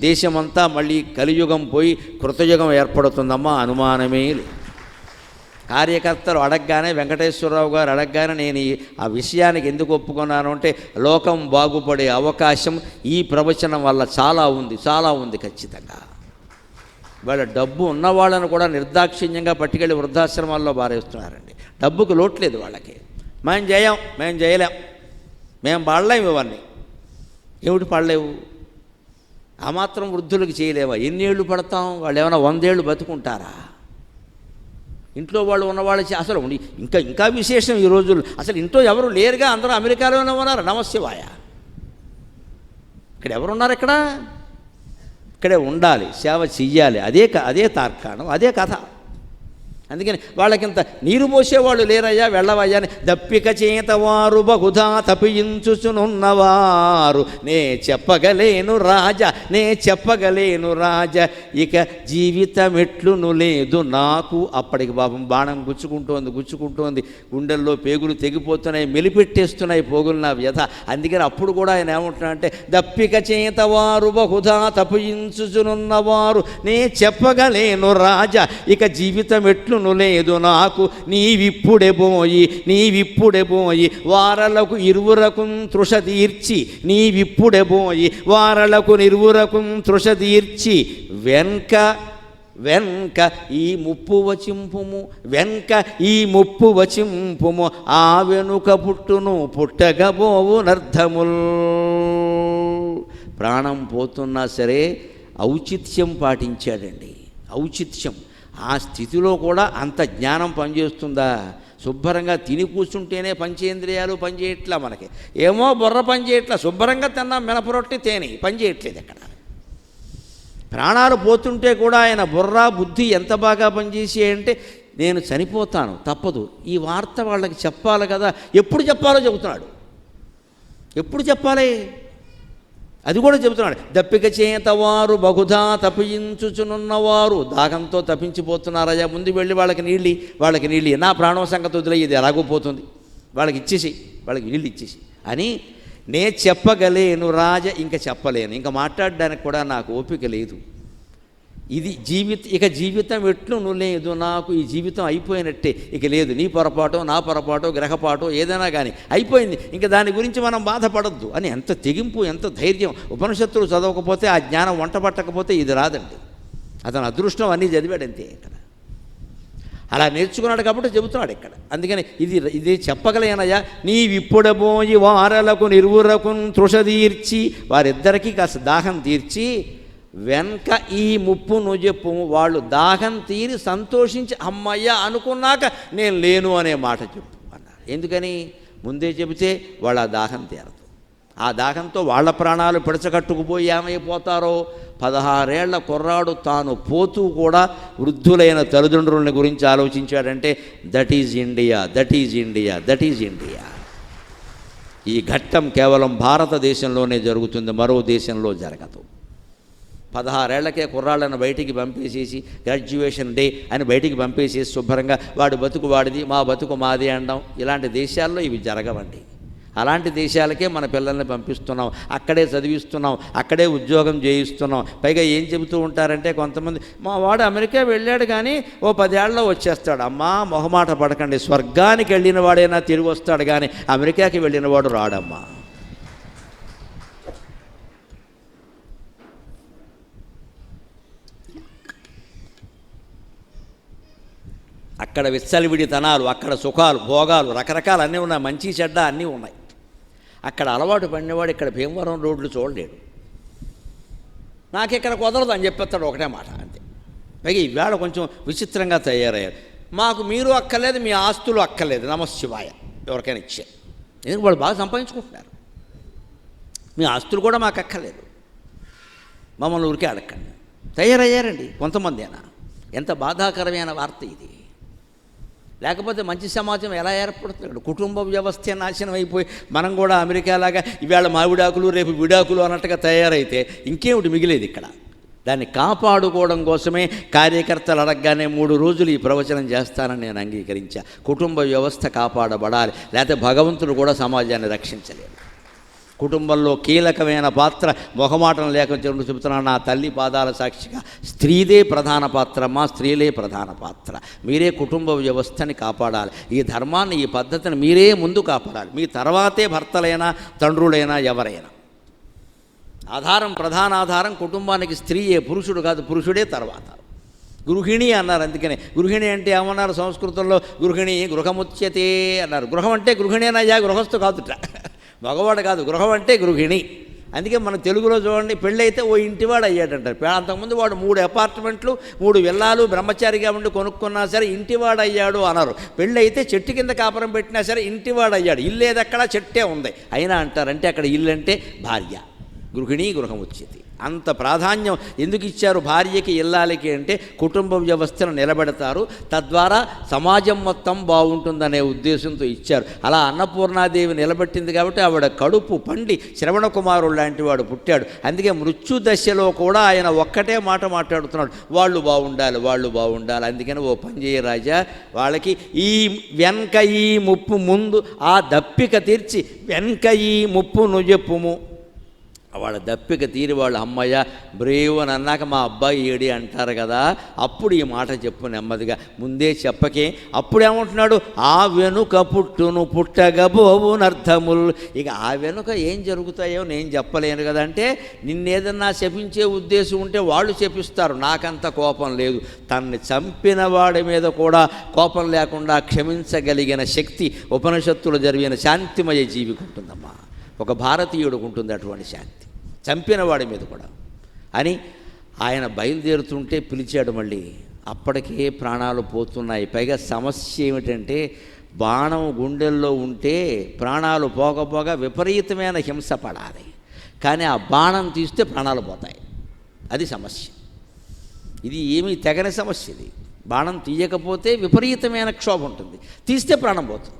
దేశమంతా మళ్ళీ కలియుగం పోయి కృతయుగం ఏర్పడుతుందమ్మా, అనుమానమే లేదు. కార్యకర్తలు అడగగానే, వెంకటేశ్వరరావు గారు అడగగానే నేను ఆ విషయానికి ఎందుకు ఒప్పుకున్నాను అంటే, లోకం బాగుపడే అవకాశం ఈ ప్రవచనం వల్ల చాలా ఉంది ఖచ్చితంగా. వాళ్ళ డబ్బు ఉన్నవాళ్ళను కూడా నిర్దాక్షిణ్యంగా పట్టుకెళ్ళి వృద్ధాశ్రమాల్లో బారేస్తున్నారండి. డబ్బుకు లోట్లేదు వాళ్ళకి. మేము చేయలేం, మేము పడలేము. ఇవన్నీ ఏమిటి పడలేవు? ఆ మాత్రం వృద్ధులకు చేయలేవా? ఎన్ని ఏళ్ళు పడతాం? వాళ్ళు ఏమైనా 100 ఏళ్ళు బతుకుంటారా? ఇంట్లో వాళ్ళు ఉన్నవాళ్ళు అసలు ఇంకా విశేషం ఈ రోజుల్లో. అసలు ఇంట్లో ఎవరు లేరుగా, అందరూ అమెరికాలోనే ఉన్నారు. నమశివాయ. ఇక్కడ ఎవరున్నారు? ఇక్కడే ఉండాలి, సేవ చెయ్యాలి. అదే తార్కాణం, అదే కథ. అందుకని వాళ్ళకింత నీరు పోసేవాళ్ళు లేరయ్యా, వెళ్ళవయ్యా అని. దప్పిక చేతవారు బహుధా తప్పించుచునున్నవారు నే చెప్పగలేను రాజా, ఇక జీవితమెట్లును లేదు నాకు. అప్పటికి పాపం బాణం గుచ్చుకుంటోంది, గుండెల్లో పేగులు తెగిపోతున్నాయి, మెలిపెట్టేస్తున్నాయి పోగులు నా వ్యధ. అందుకని అప్పుడు కూడా ఆయన ఏమంటున్నాడంటే, దప్పిక చేతవారు బహుధా తప్పించుచునున్నవారు నే చెప్పగలేను రాజా, ఇక జీవితం ఎట్లు లేదు నాకు నీవిప్పుడే పోయి వారలకు ఇరువురకు తృష తీర్చి నీవిప్పుడే పోయి వారలకు ఇరువురకు తృష తీర్చి వెంక ఈ ముప్పు వచింపుము ఆ వెనుక పుట్టును పుట్టగబోవు నర్థముల్. ప్రాణం పోతున్నా సరే ఔచిత్యం పాటించాడండి. ఔచిత్యం. ఆ స్థితిలో కూడా అంత జ్ఞానం పనిచేస్తుందా? శుభ్రంగా తిని కూర్చుంటేనే పంచేంద్రియాలు పనిచేయట్లా మనకి. ఏమో బుర్ర పనిచేయట్లా, శుభ్రంగా తిన్నా మినపరొట్టి తేని పనిచేయట్లేదు ఎక్కడ. ప్రాణాలు పోతుంటే కూడా ఆయన బుర్ర బుద్ధి ఎంత బాగా పనిచేసాయంటే నేను చనిపోతాను తప్పదు, ఈ వార్త వాళ్ళకి చెప్పాలి కదా. ఎప్పుడు చెప్పాలో చెబుతున్నాడు. ఎప్పుడు చెప్పాలి అది కూడా చెబుతున్నాడు. దప్పిక చేతవారు బహుధా తప్పించుచునున్నవారు దాహంతో తప్పించిపోతున్నారయ్యా, ముందు వెళ్ళి వాళ్ళకి నీళ్ళు నా ప్రాణం సంగతి వదిలే, ఇది ఎలాగో పోతుంది, వాళ్ళకి నీళ్ళు ఇచ్చేసి అని నే చెప్పగలేను రాజ. ఇంకా చెప్పలేను, ఇంకా మాట్లాడడానికి కూడా నాకు ఓపిక లేదు. ఇది జీవితం ఎట్లు లేదు నాకు, ఈ జీవితం అయిపోయినట్టే, ఇక లేదు. నీ పొరపాటు నా పొరపాటు గ్రహపాటు ఏదైనా కానీ అయిపోయింది, ఇంకా దాని గురించి మనం బాధపడద్దు అని ఎంత తెగింపు, ఎంత ధైర్యం. ఉపనిషత్తులు చదవకపోతే, ఆ జ్ఞానం వంట పట్టకపోతే ఇది రాదండి. అతను అదృష్టం అన్నీ చదివాడంతే. ఇక్కడ అలా నేర్చుకున్నాడు కాబట్టి చెబుతున్నాడు ఇక్కడ. అందుకని ఇది చెప్పగలేనయ్యా. నీవిప్పుడబోయి వారలకు ఇరువురకు తృష తీర్చి, వారిద్దరికీ కాస్త దాహం తీర్చి వెనక ఈ ముప్పును చెప్పు. వాళ్ళు దాహం తీరి సంతోషించి అమ్మయ్య అనుకున్నాక నేను లేను అనే మాట చెప్పు అన్నారు. ఎందుకని? ముందే చెబితే వాళ్ళ దాహం తీరదు. ఆ దాహంతో వాళ్ళ ప్రాణాలు పిడచకట్టుకుపోయి ఏమైపోతారో. 16 ఏళ్ల కుర్రాడు తాను పోతూ కూడా వృద్ధులైన తల్లిదండ్రులని గురించి ఆలోచించాడంటే దట్ ఈజ్ ఇండియా. ఈ ఘట్టం కేవలం భారతదేశంలోనే జరుగుతుంది, మరో దేశంలో జరగదు. 16 ఏళ్లకే కుర్రాళ్ళను బయటికి పంపేసేసి గ్రాడ్యుయేషన్ డే అని బయటికి పంపేసేసి శుభ్రంగా వాడి బతుకు వాడిది, మా బతుకు మాది అనడం, ఇలాంటి దేశాల్లో ఇవి జరగవండి. అలాంటి దేశాలకే మన పిల్లల్ని పంపిస్తున్నాం, అక్కడే చదివిస్తున్నాం, అక్కడే ఉద్యోగం చేయిస్తున్నాం. పైగా ఏం చెబుతూ ఉంటారంటే కొంతమంది, మా వాడు అమెరికా వెళ్ళాడు కానీ ఓ 10 ఏళ్ళలో వచ్చేస్తాడు. అమ్మా మొహమాట పడకండి, స్వర్గానికి వెళ్ళిన వాడైనా తిరిగి వస్తాడు కానీ అమెరికాకి వెళ్ళిన వాడు రాడమ్మా. అక్కడ విచ్చలవిడితనాలు, అక్కడ సుఖాలు భోగాలు రకరకాలు అన్నీ ఉన్నాయి, మంచి చెడ్డ అన్నీ ఉన్నాయి. అక్కడ అలవాటు పడినవాడు ఇక్కడ భీమవరం రోడ్లు చూడలేడు. నాకు ఇక్కడ కుదరదు అని చెప్పేస్తాడు, ఒకటే మాట అంతే. పైగా ఈవేళ కొంచెం విచిత్రంగా తయారయ్యారు. మాకు మీరు అక్కర్లేదు, మీ ఆస్తులు అక్కర్లేదు, నమశివాయ ఎవరికైనా ఇచ్చే. ఎందుకంటే వాళ్ళు బాగా సంపాదించుకుంటున్నారు. మీ ఆస్తులు కూడా మాకు అక్కర్లేదు, మమ్మల్ని ఊరికే అడగండి తయారయ్యారండి కొంతమంది. అయినా ఎంత బాధాకరమైన వార్త ఇది. లేకపోతే మంచి సమాజం ఎలా ఏర్పడుతుంది? కుటుంబ వ్యవస్థ నాశనం అయిపోయి మనం కూడా అమెరికాలాగా ఈవేళ మావిడాకులు రేపు విడాకులు అన్నట్టుగా తయారైతే ఇంకేమిటి మిగిలేదు ఇక్కడ. దాన్ని కాపాడుకోవడం కోసమే కార్యకర్తలు అడగగానే 3 రోజులు ఈ ప్రవచనం చేస్తానని నేను అంగీకరించా. కుటుంబ వ్యవస్థ కాపాడబడాలి, లేకపోతే భగవంతుడు కూడా సమాజాన్ని రక్షించలేడు. కుటుంబంలో కీలకమైన పాత్ర మొహమాటం లేకుండా చెబుతున్నాను నా తల్లి పాదాల సాక్షిగా, స్త్రీదే ప్రధాన పాత్రమ్మా, స్త్రీలే ప్రధాన పాత్ర. మీరే కుటుంబ వ్యవస్థని కాపాడాలి. ఈ ధర్మాన్ని, ఈ పద్ధతిని మీరే ముందు కాపాడాలి. మీ తర్వాతే భర్తలైనా తండ్రులైనా ఎవరైనా. ప్రధాన ఆధారం కుటుంబానికి స్త్రీయే, పురుషుడు కాదు. పురుషుడే తర్వాత. గృహిణి అన్నారు. అందుకనే గృహిణి అంటే ఏమన్నారు సంస్కృతంలో? గృహిణి గృహముచ్యతే అన్నారు. గృహం అంటే గృహిణేనయ్యా, గృహస్థు కాదుట, మగవాడు కాదు. గృహం అంటే గృహిణి. అందుకే మన తెలుగులో చూడండి, పెళ్ళైతే ఓ ఇంటివాడు అయ్యాడంటారు. అంతకుముందు వాడు 3 అపార్ట్మెంట్లు 3 విల్లాలు బ్రహ్మచారిగా ఉండి కొనుక్కున్నా సరే ఇంటివాడు అయ్యాడు అన్నారు. పెళ్ళైతే చెట్టు కింద కాపురం పెట్టినా సరే ఇంటివాడు అయ్యాడు. ఇల్లు ఏదక్కడ చెట్టే ఉంది అయినా అంటారంటే అక్కడ ఇల్లు అంటే భార్య. గృహిణి గృహముచ్యతే. అంత ప్రాధాన్యం ఎందుకు ఇచ్చారు భార్యకి ఇల్లాలకి అంటే కుటుంబ వ్యవస్థను నిలబెడతారు, తద్వారా సమాజం మొత్తం బాగుంటుందనే ఉద్దేశంతో ఇచ్చారు. అలా అన్నపూర్ణాదేవి నిలబెట్టింది కాబట్టి ఆవిడ కడుపు పండి శ్రవణ కుమారుడు లాంటి వాడు పుట్టాడు. అందుకే మృత్యు దశలో కూడా ఆయన ఒక్కటే మాట మాట్లాడుతున్నాడు, వాళ్ళు బాగుండాలి. అందుకని ఓ పని చేయ రాజా, వాళ్ళకి ఈ వెనక ఈ ముప్పు ముందు ఆ దప్పిక తీర్చి వెనక ఈ ముప్పు నుజెప్పుము. వాళ్ళ దప్పిక తీరి వాళ్ళు అమ్మయ్య బ్రేవ్ అని అన్నాక మా అబ్బాయి ఏడి అంటారు కదా, అప్పుడు ఈ మాట చెప్పు నెమ్మదిగా, ముందే చెప్పకే. అప్పుడు ఏమంటున్నాడు, ఆ వెనుక పుట్టును పుట్టగబోవునర్థముల్. ఇక ఆ వెనుక ఏం జరుగుతాయో నేను చెప్పలేను కదా అంటే, నిన్నేదన్నా శపించే ఉద్దేశం ఉంటే వాళ్ళు శపిస్తారు, నాకంత కోపం లేదు. తన్ని చంపిన వాడి మీద కూడా కోపం లేకుండా క్షమించగలిగిన శక్తి ఉపనిషత్తులు జరిగిన శాంతిమయ జీవికి ఉంటుందమ్మా. ఒక భారతీయుడికి ఉంటుంది అటువంటి శాంతి, చంపిన వాడి మీద కూడా అని. ఆయన బయలుదేరుతుంటే పిలిచాడు మళ్ళీ, అప్పటికే ప్రాణాలు పోతున్నాయి. పైగా సమస్య ఏమిటంటే, బాణం గుండెల్లో ఉంటే ప్రాణాలు పోకపోగా విపరీతమైన హింస పడాలి, కానీ ఆ బాణం తీస్తే ప్రాణాలు పోతాయి. అది సమస్య. ఇది ఏమీ తెగని సమస్య. ఇది బాణం తీయకపోతే విపరీతమైన క్షోభ ఉంటుంది, తీస్తే ప్రాణం పోతుంది.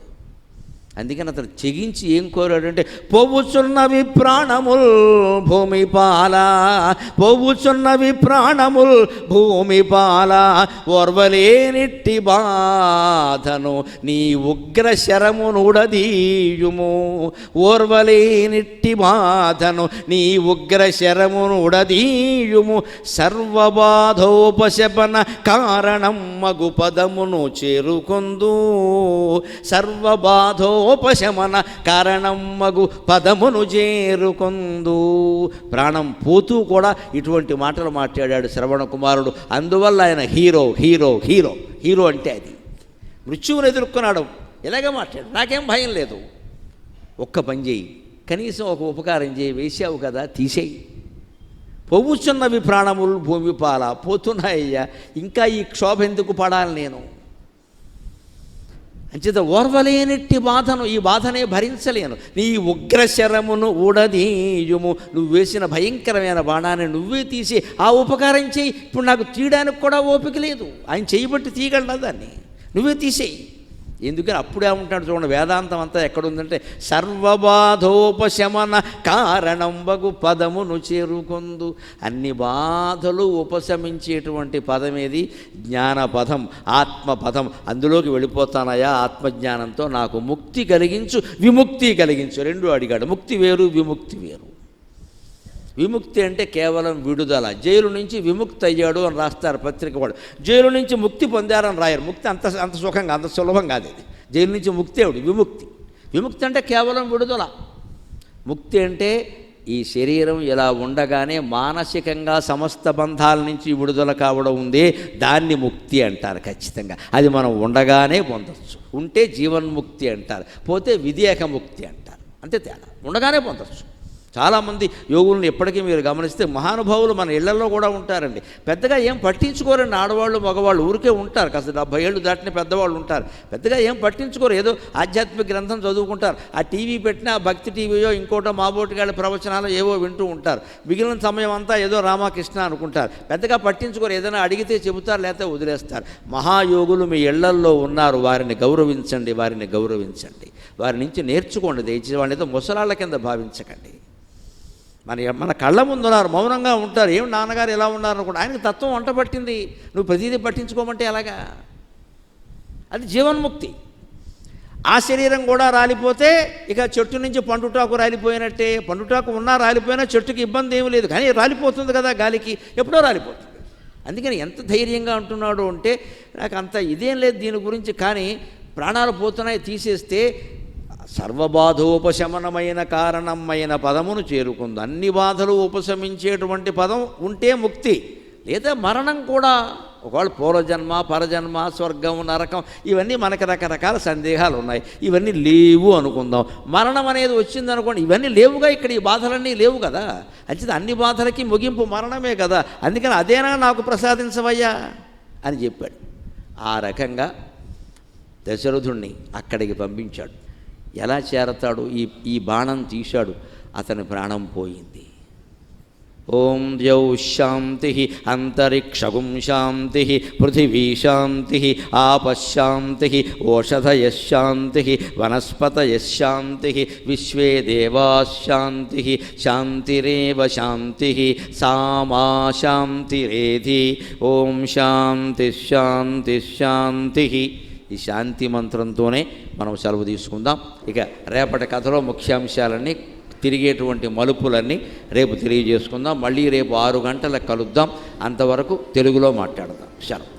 అందుకని అతను తెగించి ఏం కోరాడంటే, పోవుచున్నవి ప్రాణముల్ భూమిపాల, పోవుచున్నవి ప్రాణముల్ భూమిపాల, ఓర్వలేనిట్టి బాధను నీ ఉగ్ర శరమునుడదీయుము, ఓర్వలేనిట్టి బాధను నీ ఉగ్ర శరమునుడదీయుము, సర్వబాధోపశమన కారణం మగు పదమును చేరుకొందు, సర్వబాధోపశమన కారణం మగు పదమును చేరుకొందు. ప్రాణం పోతూ కూడా ఇటువంటి మాటలు మాట్లాడాడు శ్రవణ కుమారుడు. అందువల్ల ఆయన హీరో హీరో హీరో హీరో అంటే అది. మృత్యువును ఎదుర్కొన్నాడు, ఇలాగే మాట్లాడు, నాకేం భయం లేదు. ఒక్క పని చేయి, కనీసం ఒక ఉపకారం చేయి, వేసావు కదా తీసేయి. పోవుచున్నవి ప్రాణములు భూమిపాల, పోతున్నాయ్యా, ఇంకా ఈ క్షోభ ఎందుకు పడాలి నేను? అంచేత ఓర్వలేనిట్టి బాధను, ఈ బాధనే భరించలేను, నీ ఉగ్రశరమును ఊడదీయుము, నువ్వు వేసిన భయంకరమైన బాణాన్ని నువ్వే తీసి ఆ ఉపకారం చేయి. ఇప్పుడు నాకు తీయడానికి కూడా ఓపిక లేదు, ఆయన చేయబట్టి తీయగలడా దాన్ని, నువ్వే తీసేయి. ఎందుకని అప్పుడే ఉంటాడు చూడండి, వేదాంతం అంతా ఎక్కడుందంటే, సర్వబాధోపశమన కారణంబగు పదమును చేరుకొందు. అన్ని బాధలు ఉపశమించేటువంటి పదమేది? జ్ఞానపదం, ఆత్మపదం. అందులోకి వెళ్ళిపోతానయా ఆత్మజ్ఞానంతో, నాకు ముక్తి కలిగించు, విముక్తి కలిగించు. రెండు అడిగాడు. ముక్తి వేరు, విముక్తి వేరు. విముక్తి అంటే కేవలం విడుదల. జైలు నుంచి విముక్తి అయ్యాడు అని రాస్తారు పత్రిక వాళ్ళు, జైలు నుంచి ముక్తి పొందారని రాయరు. ముక్తి అంత సుఖంగా, అంత సులభం కాదు ఇది. జైలు నుంచి ముక్తి ఏమిటి? విముక్తి. విముక్తి అంటే కేవలం విడుదల. ముక్తి అంటే ఈ శరీరం ఇలా ఉండగానే మానసికంగా సమస్త బంధాల నుంచి విడుదల కావడం ఉందే, దాన్ని ముక్తి అంటారు ఖచ్చితంగా. అది మనం ఉండగానే పొందొచ్చు. ఉంటే జీవన్ముక్తి అంటారు, పోతే విదేక ముక్తి అంటారు. అంతే తేడా, ఉండగానే పొందొచ్చు. చాలామంది యోగులను ఎప్పటికీ మీరు గమనిస్తే మహానుభావులు మన ఇళ్లలో కూడా ఉంటారండి, పెద్దగా ఏం పట్టించుకోరండి. ఆడవాళ్ళు మగవాళ్ళు ఊరికే ఉంటారు, కాస్త 70 ఏళ్ళు దాటిన పెద్దవాళ్ళు ఉంటారు, పెద్దగా ఏం పట్టించుకోరు. ఏదో ఆధ్యాత్మిక గ్రంథం చదువుకుంటారు, ఆ టీవీ పెట్టినా భక్తి టీవీయో ఇంకోటో మాబోటిగాళ్ళ ప్రవచనాలు ఏవో వింటూ ఉంటారు. మిగిలిన సమయం అంతా ఏదో రామకృష్ణ అనుకుంటారు, పెద్దగా పట్టించుకోరు. ఏదైనా అడిగితే చెబుతారు, లేకపోతే వదిలేస్తారు. మహాయోగులు మీ ఇళ్లల్లో ఉన్నారు, వారిని గౌరవించండి, వారిని గౌరవించండి, వారి నుంచి నేర్చుకోండి. దయచేసి వాళ్ళని ఏదో ముసలాళ్ళ కింద భావించకండి. మన కళ్ళ ముందు ఉన్నారు, మౌనంగా ఉంటారు. ఏమి నాన్నగారు ఎలా ఉన్నారు అనుకుంటా, ఆయనకు తత్వం వంట పట్టింది, నువ్వు ప్రతిదీ పట్టించుకోమంటే ఎలాగా? అది జీవన్ముక్తి. ఆ శరీరం కూడా రాలిపోతే ఇక చెట్టు నుంచి పండుటాకు రాలిపోయినట్టే. పండుటాకు ఉన్నా రాలిపోయినా చెట్టుకి ఇబ్బంది ఏమీ లేదు, కానీ రాలిపోతుంది కదా గాలికి, ఎప్పుడో రాలిపోతుంది. అందుకని ఎంత ధైర్యంగా అంటున్నాడు అంటే, నాకు అంత ఇదేం లేదు దీని గురించి, కానీ ప్రాణాలు పోతున్నాయి తీసేస్తే సర్వబాధోపశమనమైన కారణమైన పదమును చేరుకుంది. అన్ని బాధలు ఉపశమించేటువంటి పదం ఉంటే ముక్తి, లేదా మరణం కూడా. ఒకవేళ పూర్వజన్మ, పరజన్మ, స్వర్గం, నరకం, ఇవన్నీ మనకు రకరకాల సందేహాలు ఉన్నాయి. ఇవన్నీ లేవు అనుకుందాం. మరణం అనేది వచ్చిందనుకోండి, ఇవన్నీ లేవుగా, ఇక్కడ ఈ బాధలన్నీ లేవు కదా. అంటే అన్ని బాధలకి ముగింపు మరణమే కదా. అందుకని అదేనా నాకు ప్రసాదించవయ్యా అని చెప్పాడు. ఆ రకంగా దశరథుణ్ణి అక్కడికి పంపించాడు. ఎలా చేరతాడు? ఈ బాణం తీశాడు, అతని ప్రాణం పోయింది. ఓం ద్యౌ శాంతి అంతరిక్షగుం శాంతి పృథివీ శాంతి ఆపశాంతి ఓషధయశాంతి వనస్పతయశాంతి విశ్వే దేవాశాంతి శాంతిరేవ శాంతి సామా శాంతిరేధి. ఓం శాంతి శాంతి శాంతి. ఈ శాంతి మంత్రంతోనే మనం సెలవు తీసుకుందాం. ఇక రేపటి కథలో ముఖ్యాంశాలన్నీ తిరిగేటువంటి మలుపులన్నీ రేపు తెలియజేసుకుందాం. మళ్ళీ రేపు 6 గంటలకు కలుద్దాం. అంతవరకు తెలుగులో మాట్లాడదాం. సెలవు.